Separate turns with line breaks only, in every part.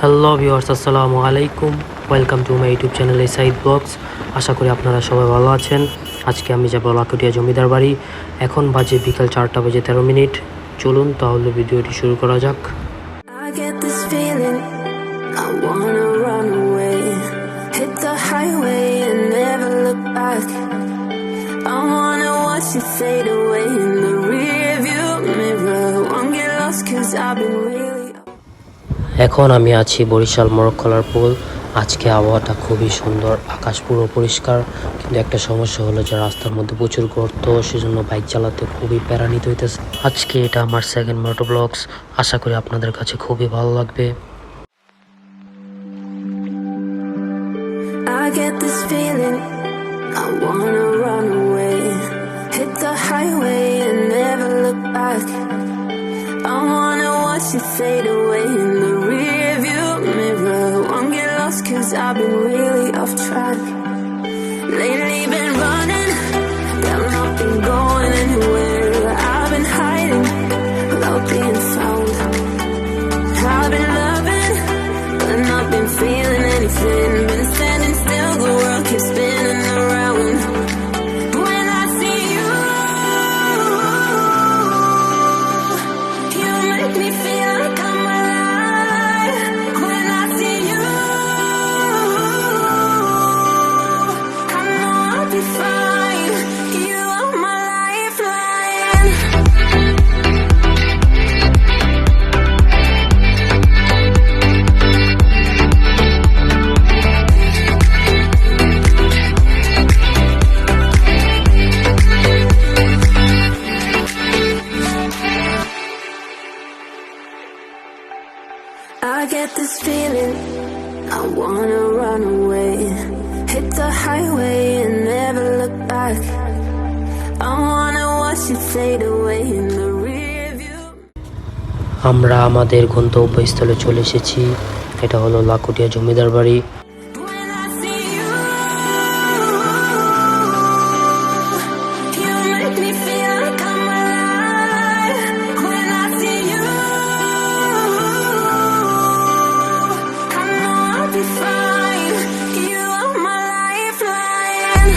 Hello viewers, আসসালামু আলাইকুম। Welcome to my YouTube channel Saeed vlogs. আশা করি আপনারা সবাই ভালো আছেন। আজকে আমি যাব লাকুটিয়া জমিদার বাড়ি। এখন বাজে বিকাল 4টা বেজে 13 মিনিট। চলুন তাহলে ভিডিওটি শুরু করা যাক। এখন আমি আছি বরিশাল মরক্কলার পুল। আজকে আবহাওয়াটা খুবই সুন্দর, আকাশ পুরো পরিষ্কার, কিন্তু একটা সমস্যা হলো যে রাস্তার মধ্যে প্রচুর গর্ত, সেজন্য বাইক চালাতে খুবই প্যারানিত হইতেছে। আজকে এটা আমার সেকেন্ড মোটো ব্লগস। আশা করি আপনাদের কাছে খুবই ভালো লাগবে।
You fade away in the rearview mirror. Won't get lost 'cause I've been really off track. Lately been running, but I've not been going anywhere. I've been hiding without being found. I've been loving, but not been feeling anything. Been standing still, the world keeps spinning around. When I see you, you make me feel like I'm alive. When I see you, I know I'll be fine. You are my lifeline. I get this feeling, I wanna run away. Hit the highway and never look back. I wanna watch you fade away in the rear view.
আমরা আমাদের গন্তব্যস্থলে চলে এসেছি। এটা হলো লাকুটিয়া জমিদার বাড়ি।
When I see you, you make me feel like I'm alive. When I see you, I know I'll be fine. You are my lifeline.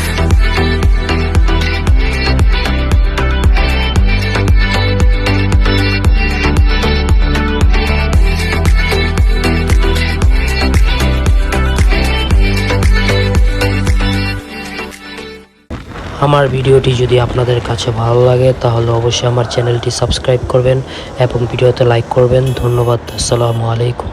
আমার ভিডিওটি যদি আপনাদের কাছে ভালো লাগে তাহলে অবশ্যই আমার চ্যানেলটি সাবস্ক্রাইব করবেন এবং ভিডিওতে লাইক করবেন। ধন্যবাদ। আসসালামু আলাইকুম।